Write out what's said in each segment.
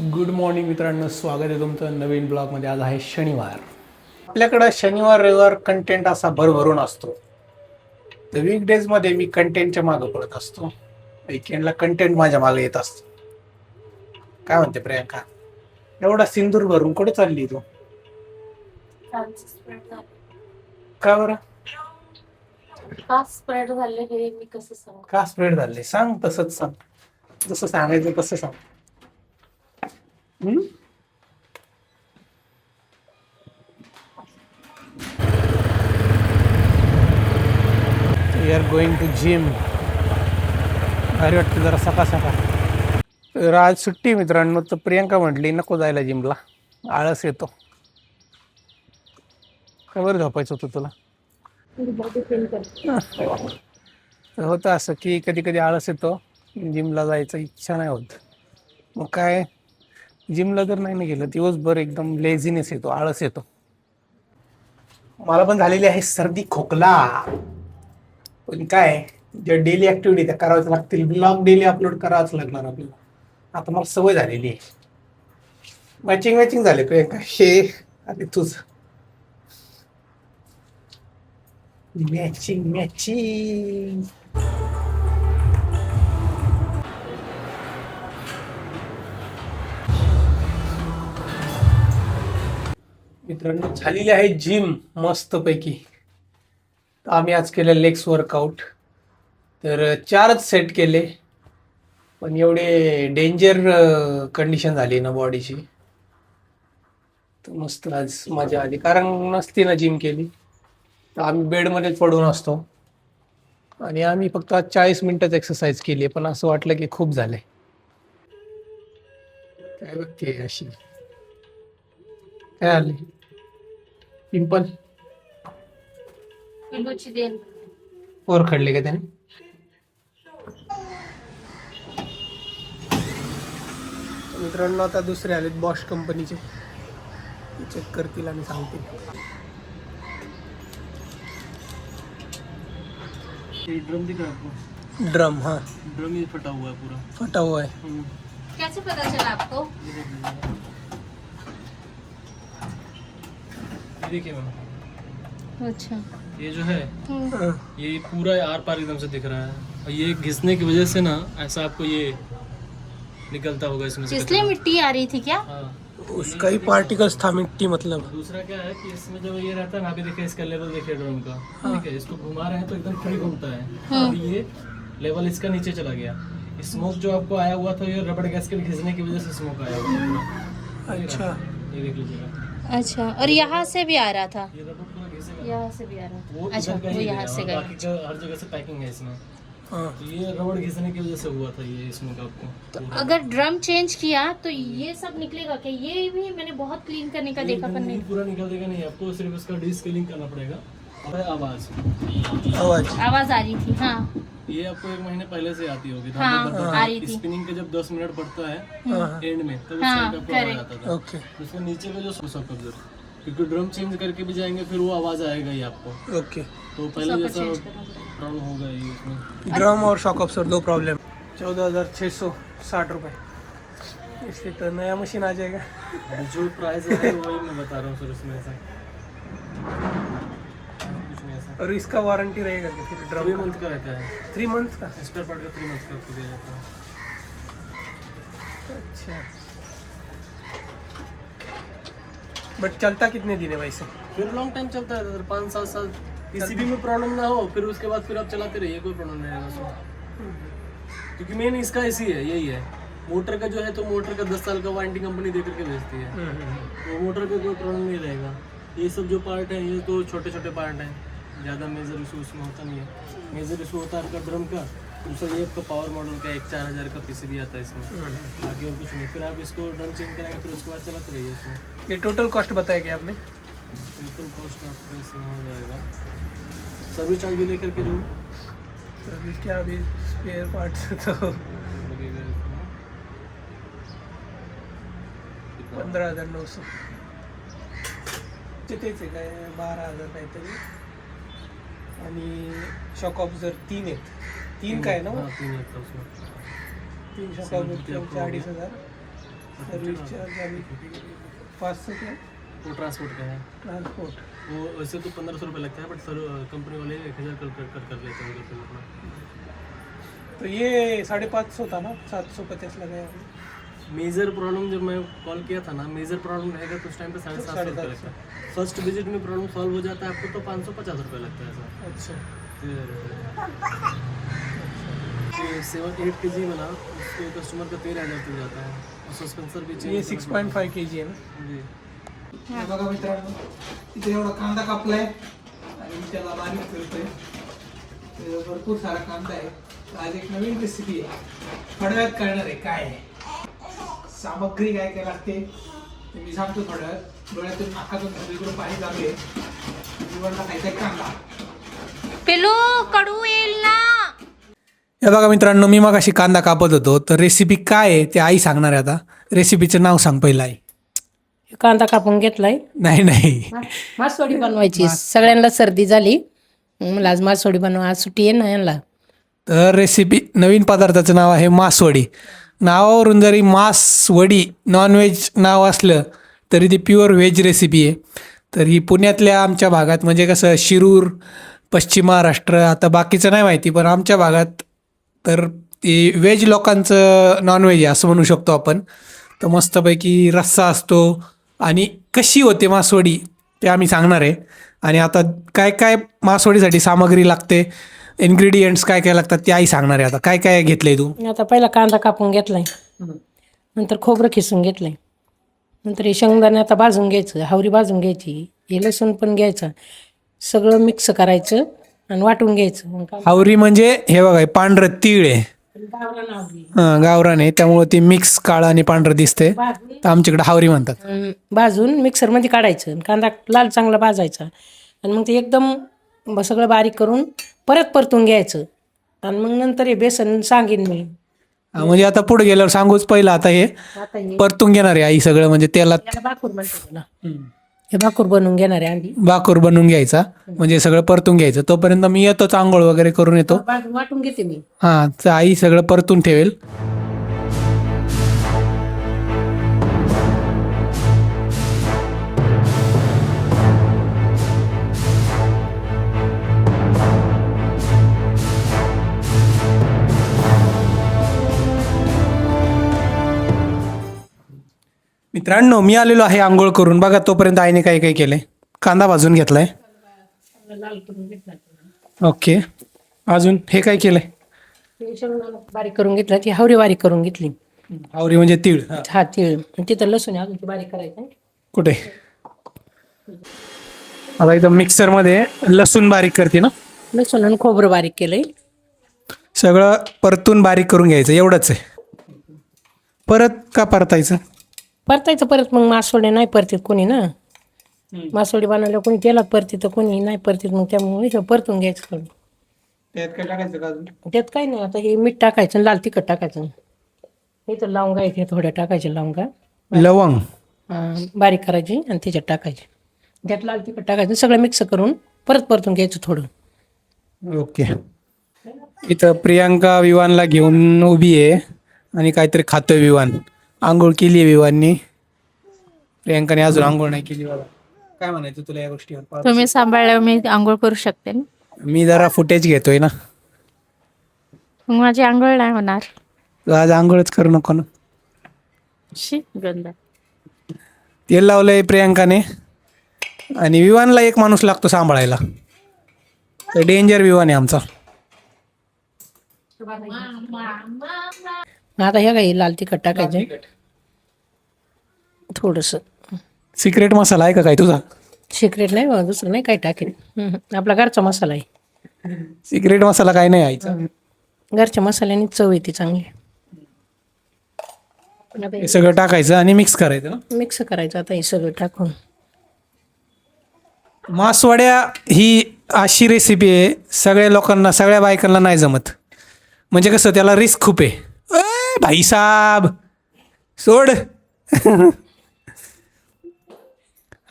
Good morning मित्रांनो, स्वागत आहे तुमचं नवीन ब्लॉगमध्ये. आज आहे शनिवार. आपल्याकडं शनिवार रविवार कंटेंट असा भरभरून असतो. तर वीकडेजमध्ये मी कंटेंटच्या मागं पडत असतो, वीकेंडला कंटेंट माझ्या मागे येत असतो. काय म्हणते प्रियांका, एवढा सिंदूर भरून कुठे चालली तू? का बरं? का स्प्रेड झाले हे मी कसं सांगू? का स्प्रेड झाले सांग, तसंच सांग, जसं सांगायचं तसं सांग. We are going to gym. भारी वाटतं जरा सकाळ सकाळ. तर आज सुट्टी मित्रांनो. तर प्रियांका म्हटली नको जायला जिमला, आळस येतो. का बरं झोपायचं होतं तुला? तर होतं असं की कधी कधी आळस येतो, जिमला जायचं इच्छा नाही होत. मग काय, जिमला जर नाही गेलं दिवसभर एकदम लेझीनेस येतो, आळस येतो. मला पण झालेली आहे सर्दी खोकला. पण काय, ज्या डेली ऍक्टिव्हिटी त्या कराव्याच लागतील. ब्लॉग डेली अपलोड करावंच लागणार आपल्याला. आता मला सवय झालेली आहे. मॅचिंग झाले प्रियांका शे. आणि तुझ मॅचिंग. मित्रांनो झालेली आहे जिम मस्त पैकी. आम्ही आज केलं लेग्स वर्कआउट. तर 4च सेट केले, पण एवढे डेंजर कंडिशन झाली ना बॉडीची. तर मस्त आज मजा आली, कारण नसती ना जिम केली तर आम्ही बेडमध्येच पडून असतो. आणि आम्ही फक्त आज 40 मिनिटच एक्सरसाइज केली, पण असं वाटलं की खूप झाले. काय बघते अशी, काय आले पिंपल पिलूची देण. वर खडले का त्याने? मित्रांनो आता दुसरे आलेत बॉश कंपनीचे, चेक करतील आणि सांगतील. ड्रम दिख रहा है आपको? ड्रम, हाँ ड्रम ये फटा हुआ है पूरा। फटा हुआ है. कैसे पता चला आपको? ये देखिए मैम, अच्छा. ये जो है हाँ. ये पूरा आर पार एकदम से दिख रहा है, और ये घिसने की वजह से ना ऐसा आपको ये निकलता होगा इसमें से इसलिए कचरा। मिट्टी आ रही थी क्या? हाँ। उसका ही पार्टिकल्स था, मिट्टी मतलब. दूसरा क्या है कि इसमें जब ये रहता है ना, अभी देखिए इसका लेवल देखिए ड्रम का, ठीक है, इसको घुमा रहे हैं तो एकदम फ्री घूमता है. अभी ये लेवल इसका नीचे चला गया. स्मोक जो आपको आया हुआ था, ये रबड़ गैस के घिसने की वजह से स्मोक आया हुआ है. अच्छा. ये देख लीजिएगा, अच्छा, और यहाँ से भी आ रहा था? ये रबड़ पूरा घिसेगा. यहाँ से भी आ रहा वो था. अच्छा, इधर का वो ही यहाँ गया, से और गया. बाकी का हर जगह से पैकिंग है इसमें. हाँ. तो ये रबड़ घिसने की वजह से हुआ था ये स्मोक आपको. तो अगर ड्रम चेंज किया तो ये सब निकलेगा क्या? ये भी मैंने बहुत क्लीन करने का देखा, पर नहीं. पूरा निकल देगा नहीं, आपको सिर्फ इसका डीस्केलिंग करना पड़ेगा. और आवाज, आवाज. आवाज आ रही थी. हाँ ये आपको 1 महीने पहले से आती होगी. हाँ, आ रही थी. स्पिनिंग के जब 10 मिनट पड़ता है हाँ. एंड में, तब हाँ, इसका आपको आवाज correct. आता था. ओके उसके नीचे का जो सब कब्जर, क्योंकि ड्रम चेंज करके भी जाएंगे फिर वो आवाज आएगा ही आपको. ओके. तो पहले सब जैसा चेंज करना पड़ेगा. प्रॉब्लम होगा ही उसमें. ड्रम और शॉक ऑब्जर्वर दो प्रॉब्लम. 14,660 रुपये. इससे तो नया मशीन आ जाएगा. जो प्राइस है वही मैं बता रहा हूँ सर, उसमें ऐसा कुछ नहीं ऐसा. और इसका वारंटी रहेगा कि फिर 3 ड्रम मंथ का रहता है. 3 मंथ का? स्पेयर पार्ट का 3 मंथ का आपको दिया जाता है. अच्छा. बट चलता कितने दिन है वैसे? फिर लॉन्ग टाइम चलता है सर, 5-7 साल. पीसीबी में प्रॉब्लम ना हो, फिर उसके बाद फिर आप चलाते रहिए, कोई प्रॉब्लम नहीं रहेगा उसमें. क्योंकि मेन इसका इसी है, यही है. मोटर का जो है तो मोटर का 10 साल का वारंटी कंपनी दे करके भेजती है, तो मोटर का कोई प्रॉब्लम नहीं रहेगा. ये सब जो पार्ट है ये तो छोटे छोटे पार्ट हैं, ज़्यादा मेजर इशू उसमें होता नहीं है. मेजर इशू होता है आपका ड्रम का. दूसरा ये आपका पावर मॉडल का 1-4 हज़ार का पीसीबी आता है इसमें, बाकी और कुछ नहीं. फिर आप इसको ड्रम चेंज करेंगे, फिर उसके बाद चलाते रहिए इसमें. ये टोटल कॉस्ट बताया क्या आपने? बिल्कुल कॉस्ट आपका इसमें हो जाएगा. सर्विस चार्ज भी लेकर के जो सर्विस क्या, अभी स्पेयर पार्ट्स तो लगेगा इसमें 15,900. तेच आहे काय, 12,000 काहीतरी. आणि शॉक ऑब्झर्वर 3 आहेत. 3 काय ना? हाँ, 3 है उसमें. 3 शॉक ऑब्झर्वर 4,500. सर्विस चार्ज आणि 500 क्या वो ट्रांसपोर्ट का है, ट्रांसपोर्ट. वो वैसे तो 1500 रुपये लगता है, बट सर कंपनी वाले 1000 कर लेते हैं उधर पे अपना। तो ये 550 था ना, 750 लगाया. मेजर प्रॉब्लम जब मैं कॉल किया था ना, मेजर प्रॉब्लम रहेगा तो उस टाइम पे 750 रुपये लगता है। फर्स्ट विजिट में प्रॉब्लम सॉल्व हो जाता है आपको तो 550 रुपये लगता है सर। अच्छा. ये 7-8 kg वाला उसके कस्टमर का 13,000 तक जाता है, और सस्पेंसर भी ये चेंज 6.5 kg आहे ना. जी। हे बघा मित्रांनो, इथे एवढा कांदा कापलाय आणि त्याला बारीक करतोय. त्याच्यात भरपूर सारा कांदा आहे. आज एक नवीन रेसिपी आहे, थोड्या वेळात कळणार आहे काय आहे. सामग्री काय काय लागते ते मी सांगतो थोड्या वेळात. डोळ्यातून नाकातून सगळीकडे पाणी चालू आहे. निवडला खायचा कांदा. पिलू कडू येईल ना. हे बघा मित्रांनो, मी मगाशी कांदा कापत होतो, तर रेसिपी काय आहे ते आई सांगणार आहे. आता रेसिपीचं नाव सांग पहिलं आई. कांदा कापून घेतलाय. नाही मासवडी बनवायची. सगळ्यांना सर्दी झाली, मला आज मासवडी बनवा, आज सुट्टी आहे ना यांना. तर रेसिपी नवीन पदार्थाचं नाव आहे मासवडी. नावावरून जरी मासवडी नॉनव्हेज नाव असलं तरी ती प्युअर व्हेज रेसिपी आहे. तर ही पुण्यातल्या आमच्या भागात म्हणजे कसं शिरूर, पश्चिम महाराष्ट्र, आता बाकीचं नाही माहिती, पण आमच्या भागात तर ती व्हेज लोकांचं नॉनव्हेज आहे असं म्हणू शकतो आपण. तर मस्तपैकी रस्सा असतो आणि कशी होते मासवडी ते आम्ही सांगणार आहे. आणि आता काय काय मासवडीसाठी सामग्री लागते, इन्ग्रेडियंट्स काय काय लागतात ते आई सांगणार आहे. आता काय काय घेतलंय तू? आता पहिला कांदा कापून घेतलाय, नंतर खोबरं खिसून घेतलंय, नंतर हे शेंगदाणे आता भाजून घ्यायचं, हावरी भाजून घ्यायची, हे लसूण पण घ्यायचं, सगळं मिक्स करायचं आणि वाटून घ्यायचं. हावरी म्हणजे हे बघा, पांढरं तीळ आहे. हां, गावरान आहे, त्यामुळे ते मिक्स काळं आणि पांढरं दिसते. तर आमच्याकडे हावरी म्हणतात. भाजून मिक्सरमध्ये काढायचं, कांदा लाल चांगला भाजायचा आणि मग ते एकदम सगळं बारीक करून परत परतून घ्यायचं. आणि मग नंतर हे बेसन सांगेन मी. म्हणजे आता पुढे गेल्यावर सांगूच, पहिलं आता हे आता हे परतून घेणार आहे आई सगळं, म्हणजे तेलात त्याला भाकूर म्हणतो त्याला. हे भाकूर बनवून घेणार आहे आधी. भाकूर बनवून घ्यायचा, म्हणजे सगळं परतून घ्यायचं. तोपर्यंत मी येतोच, आंघोळ वगैरे करून येतो. वाटून घेते मी. हां, तर आई सगळं परतून ठेवेल. मित्रांनो, मी आलेलो आहे आंघोळ करून. बघा तोपर्यंत आईने काय काय केलंय. कांदा भाजून घेतलाय. ओके, अजून हे काय केलंय? शेंगदाणा बारीक करून घेतला, ती हावरी बारीक करून घेतली. हावरी म्हणजे तीळ. हा तीळ, तिथं लसूण आहे, अजून ती बारीक करायचं. कुठे? आता इथं मिक्सर मध्ये लसूण बारीक करते ना. लसूण आणि खोबरं बारीक केलंय. सगळं परतून बारीक करून घ्यायचं, एवढंच आहे. परत का परतायचं? परतायचं परत. मग मासवडी नाही परतीत कोणी ना. मासवडी बनवल्या कोणी तेलात परतीत, कोणी नाही परतीत. मग त्यामुळे हे परतून घ्यायचं थोडं. त्यात काय टाकायचं का अजून? त्यात काही नाही. आता हे मीठ टाकायचं, लाल तिखट टाकायचं. हे तर लवंगा इथे थोड्या टाकायचे, लवंगा लवंग बारीक करायची आणि त्याच्यात टाकायची. त्यात लाल तिखट टाकायचं, सगळं मिक्स करून परत परतून घ्यायचं थोडं. ओके. इथं प्रियांका विवानला घेऊन उभी आहे आणि काहीतरी खातोय विवान. आंघोळ केली आहे विवाननी, प्रियांकाने अजून आंघोळ नाही केली. बघा, काय म्हणायचं तुला या गोष्टीवर? तुम्ही सांभाळल्यावर मी आंघोळ करू शकते ना. मी जरा फुटेज घेतोय ना. मग माझी आंघोळ नाही होणार. तू आज आंघोळच करू नको ना. शी गंध. तेल लावलंय प्रियांकाने आणि विवानला एक माणूस लागतो सांभाळायला. तर डेंजर विवान आहे आमचा. आता हे काही लाल तिखट टाकायचं थोडंसं. सिक्रेट मसाला आहे का काय तुझा? सिक्रेट नाही बा, दुसरं नाही काही टाकेल. आपला घरचा मसाला आहे. सिक्रेट मसाला काय नाही आईचा. घरच्या मसाल्याने चव येते चांगली. हे सगळं टाकायचं आणि मिक्स करायचं ना. मिक्स करायचं आता हे सगळं टाकून. मासवड्या ही अशी रेसिपी आहे, सगळ्या लोकांना, सगळ्या बायकांना नाही जमत. म्हणजे कसं, त्याला रिस्क खूप आहे. भाई साहेब सोड.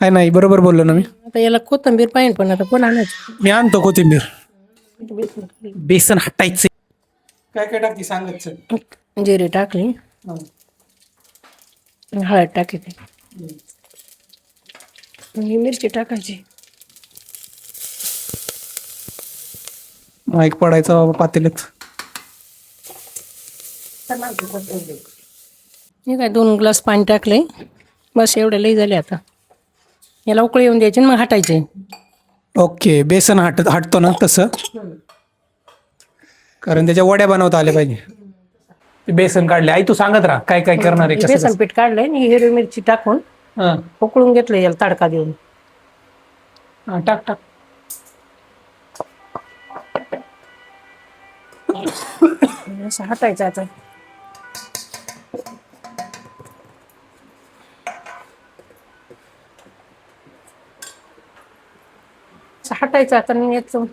आहे नाही, बरोबर बोललो ना मी. आता याला कोथिंबीर पाहिजे, पण आता कोण आणायचं? मी आणतो कोथिंबीर. बेसन हटायचं. काय काय टाकते सांगत? जिरे टाकली, हळद टाकायची आणि मिरची टाकायची. माईक पडायचा बाबा पातेल्यात. हे काय 2 ग्लास पाणी टाकले, बस एवढे लई झाले. आता याला उकळी येऊन द्यायची आणि मग हटायचे. ओके, बेसन हटतो ना तसं, कारण त्याच्या वड्या बनवता आल्या पाहिजे. ते बेसन काढले. आई तू सांगत राहा काय काय करणार आहे, कसं बेसन पीठ काढलंय आणि हिरवी मिरची टाकून हां उकळून घेतलं, याला तडका देऊन. हां, टाक टाक. असं हटायचं आता. असं हटायचं आता आणि याचं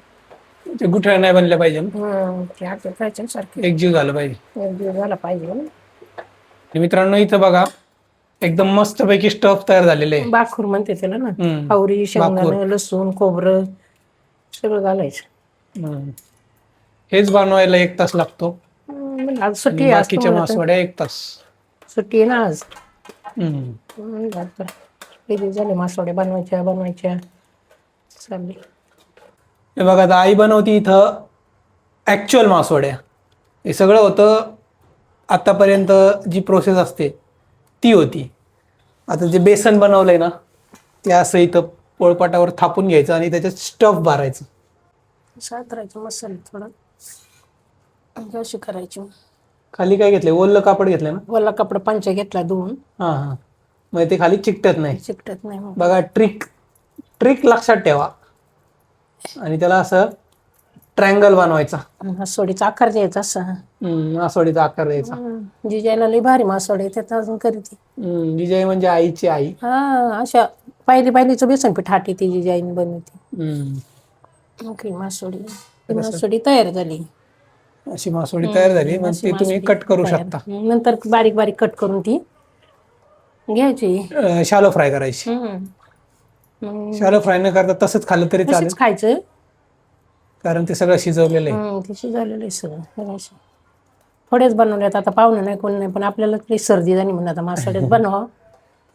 ते गुठळ्या नाही बनल्या पाहिजे ना, ते हटायचं सारखं एकजीव झालं पाहिजे. एक दिवस झाला पाहिजे. आणि मित्रांनो इथं बघा एकदम मस्तपैकी स्टफ तयार झालेले आहे. बाखूर म्हणते त्याला ना. हम्म. आवरी, शेंगदाणं, लसूण, खोबरं सगळं घालायचं. हेच बनवायला 1 तास लागतो. आज सुट्टी आणि आहे, आज बाकीच्या तुम्हाला तर मासवड्या 1 तास. सुट्टी आहे ना आज. हम्म. किती झाले मासवड्या बनवायच्या चालली. हे बघा आता आई बनवती इथं ॲक्च्युअल मासवड्या. हे सगळं होतं आतापर्यंत जी प्रोसेस असते ती होती. आता जे बेसन बनवलंय ना ते असं इथं पोळपाटावर थापून घ्यायचं आणि त्याच्यात स्टफ भरायचं. सातरायचं मसाले थोडं अशी करायची. खाली काय घेतलंय, ओलं कापड घेतलंय ना. वल्ला कपडा पंचा घेतला धुवून. हां हां, मग ते खाली चिकटत नाही. चिकटत नाही मग. बघा ट्रिक लक्षात ठेवा. आणि त्याला असं ट्रायंगल बनवायचा. मासवडीचा आकार द्यायचा असा. मासवडीचा आकार द्यायचा. जिजायला लई भारी मासवडी त्यात अजून करीती. जिजाई म्हणजे आईची आई. हा, अशा पायलीचं बेसन पीठ हाटी ती जिजाईने बनवती. ओके, मासवडी तयार झाली. अशी मासवडी तयार झाली. मग ती तुम्ही कट करू शकता. नंतर बारीक बारीक कट करून ती घ्यायची. शालो फ्राय करायची. शालो फ्राय न करता तसंच खाल्लं तरी चालेल, तसंच खायचं. कारण ते सगळं शिजवलेलं आहे. ते शिजवलेलं आहे सगळं. थोडेच बनवल्यात, आता पाहुणे नाही कोण नाही, पण आपल्याला काही सर्दी झाली म्हणून आता मासवड्यात बनवा.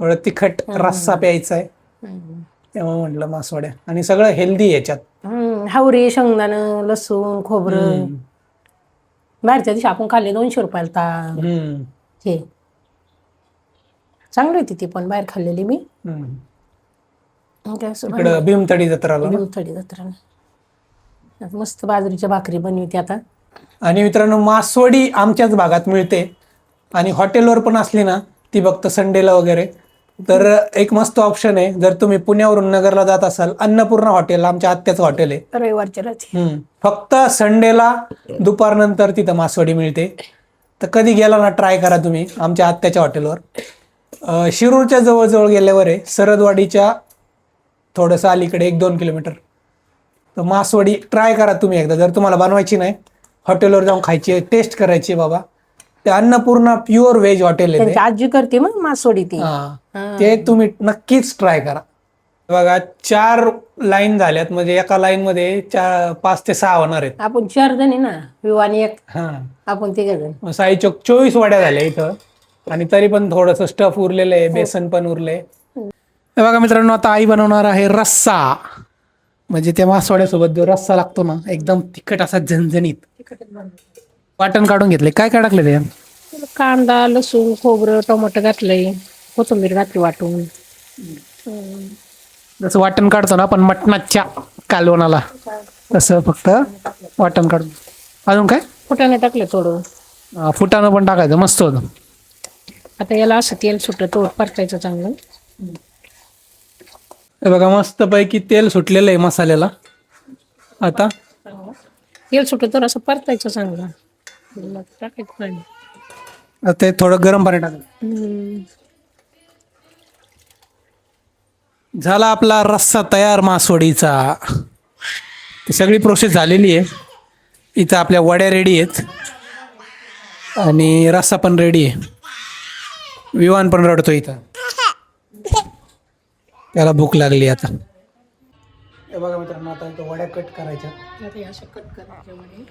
थोडं तिखट रस्सा प्यायचा आहे तेव्हा म्हटलं मासवड्या. आणि सगळं हेल्दी याच्यात. हावरी, शेंगदाणं, लसूण, खोबरं. बाहेरच्या दिवशी आपण खाल्ले 200 रुपयाला हे चांगली होती ती, पण बाहेर खाल्लेली मी. इकडं भीमथडी जत्राला मस्त बाजरीच्या भाकरी बनवते आता. आणि मित्रांनो मासवडी आमच्याच भागात मिळते आणि हॉटेलवर पण असली ना ती फक्त संडेला वगैरे. तर एक मस्त ऑप्शन आहे, जर तुम्ही पुण्यावरून नगरला जात असाल, अन्नपूर्णा हॉटेल आमच्या आत्याचं हॉटेल आहे. रविवारच्या रात्री फक्त संडेला दुपारनंतर तिथं मासवडी मिळते. तर कधी गेला ना ट्राय करा तुम्ही आमच्या आत्याच्या हॉटेलवर. शिरूरच्या जवळजवळ गेल्यावर आहे, सरदवाडीच्या थोडंसं अलीकडे 1-2 किलोमीटर. तर मासवडी ट्राय करा तुम्ही एकदा. जर तुम्हाला बनवायची नाही, हॉटेलवर जाऊन खायची, टेस्ट करायची बाबा. ते अन्नपूर्णा प्युअर व्हेज हॉटेल आहे. आजी करते मग मासवडी ती. ते तुम्ही नक्कीच ट्राय करा. बघा 4 लाईन झाल्यात, म्हणजे एका लाईन मध्ये 5 ते 6 होणार आहेत. आपण 4 जण आहे ना, विवानी एक, हा, आपण 3 जण. साई चौक 24 वड्या झाल्या इथं. आणि तरी पण थोडंसं स्टफ उरलेलं आहे, बेसन पण उरले. बघा मित्रांनो आता आई बनवणार आहे रस्सा. म्हणजे त्या मासवड्यासोबत जो रस्सा लागतो ना एकदम तिखट असा झणझणीत. वाटण काढून घेतले. काय काय टाकले ते? कांदा, लसूण, खोबरं, टोमॅटो घातलंय, कोथिंबीर घातली वाटून. जसं वाटण काढतो ना आपण मटणाच्या कालवणाला, तसं फक्त वाटण काढून. अजून काय? फुटाणे टाकले थोडं. फुटाणं पण टाकायचं, मस्त होतं. आता याला असं तेल सुटलं तो परतायचं चांगलं. हे बघा मस्त पैकी तेल सुटलेलं आहे मसाल्याला. आता तेल सुटलं तर असं परतायचं चांगलं. मग टाकायचं पाणी. आता ते थोडं गरम पाणी टाकायचं. झाला आपला रस्सा तयार मासवडीचा. ती सगळी प्रोसेस झालेली आहे. इथं आपल्या वड्या रेडी आहेत आणि रस्सा पण रेडी आहे. विवान पण रडतो इथं, त्याला भूक लागली आता. हे बघा मित्रांनो आता इथं वड्या कट करायच्या. असं कट करायच्या वडे.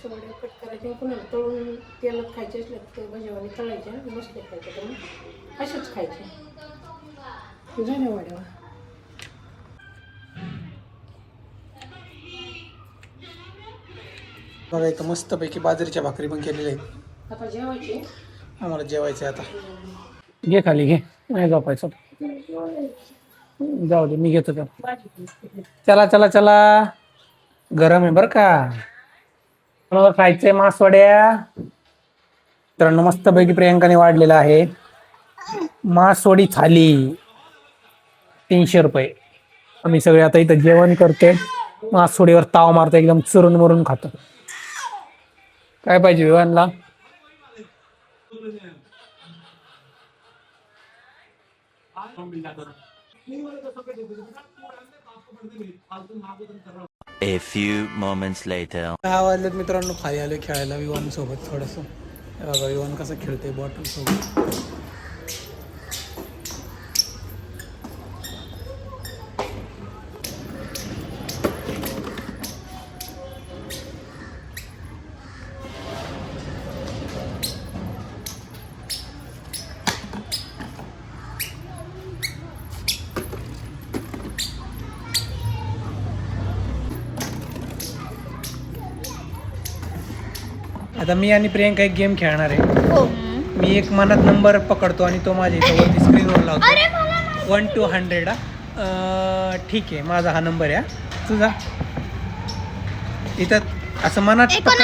अशा वड्या कट करायच्या पुन्हा तळून तेलात खायचे असले तर भाजीवाली तळायच्या मस्त खायच्या तर अशाच खायच्या झाल्या वड्या. बघा इथं मस्तपैकी बाजरीच्या भाकरी पण केलेल्या आहेत. आता जेवायचे. आम्हाला जेवायचं आहे आता. घे खाली घे, नाही झोपायचं. जाऊ दे, मी घेतो त्या. चला चला चला, गरम आहे बरं का. मला खायचंय मासवड्या. मित्रांनो मस्तपैकी प्रियंकाने वाढलेला आहे मासवडी थाली 300 रुपये. आम्ही सगळे आता इथं जेवण करते, मासवडीवर ताव मारतो, एकदम चुरून मुरून खातो. काय पाहिजे विवानला? A few moments later. 6 वाजलेत मित्रांनो, खाली आलोय खेळायला विवान सोबत थोडस. बघा विवान कसं खेळतोय बॉटल सोबत. आता मी आणि प्रियंका एक गेम खेळणार आहे. मी एक मनात नंबर पकडतो आणि तो माझ्या इथं वरती स्क्रीनवर लावतो 1 to 100. ठीक आहे, माझा हा नंबर आहे. तुझा इथं असं मनात पकड,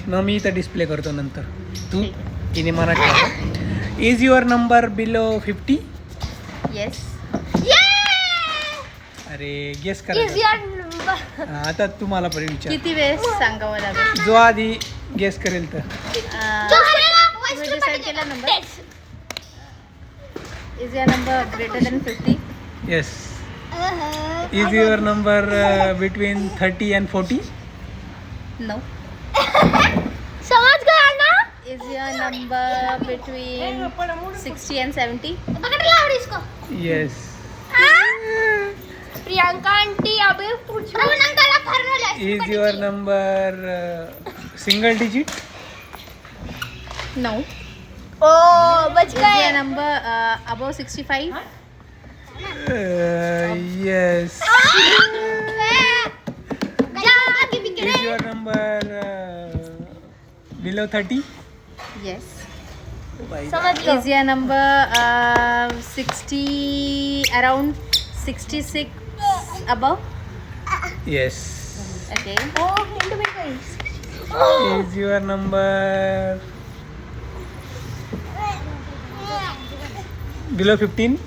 मग मी इथं डिस्प्ले करतो नंतर. तू तिने मनात ठेवा. Is your number below 50? Yes. अरे गेस करा. आता तुम्हाला पण विचार, किती वेळेस सांगावं लागेल? जो आधी गेस करेल तर. तुम्ही डिसाईड केला number. Is your number greater than 50? Yes. Is your number between 30 and 40? No. समझ गया ना? Is your number between 60 and 70? पकड़ लाओ इसको. येस. प्रियंका आंटी अभी पूछो. Is your number single digit? No. ओ बच गए. Is number above 65? Yes. Is your number below 30? Yes. Is your number 60 around 66 above? Yes. Okay. Is your number below 15?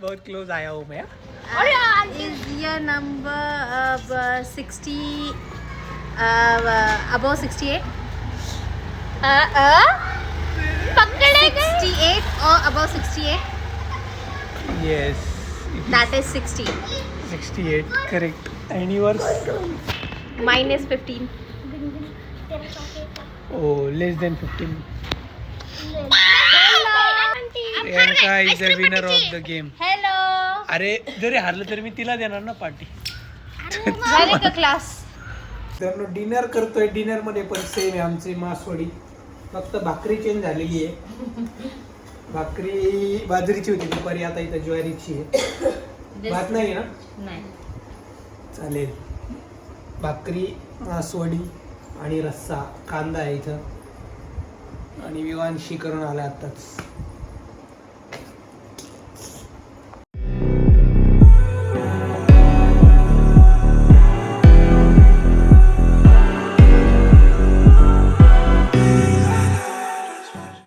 बहुत close आया हूँ मैं. Is your number 60 above 68? पकड़े 68 or above 68? Yes. That is 60. 68. Correct. And yours? Mine is 15. Oh, less than 15. Priyanka is the winner of the game. Hello. अरे जरी हारलं तरी मी तिला देणार ना पार्टी. झाले का क्लास? तर डिनर करतोय. डिनर मध्ये पण सेम आहे आमची मासवडी, फक्त भाकरी चेंज झालेली आहे. भाकरी बाजरीची होती दुपारी, आता इथं ज्वारीची आहे. भात नाही ना? नाही. चालेल. भाकरी, मासवडी आणि रस्सा, कांदा आहे इथं. आणि विवांशी करून आला आताच.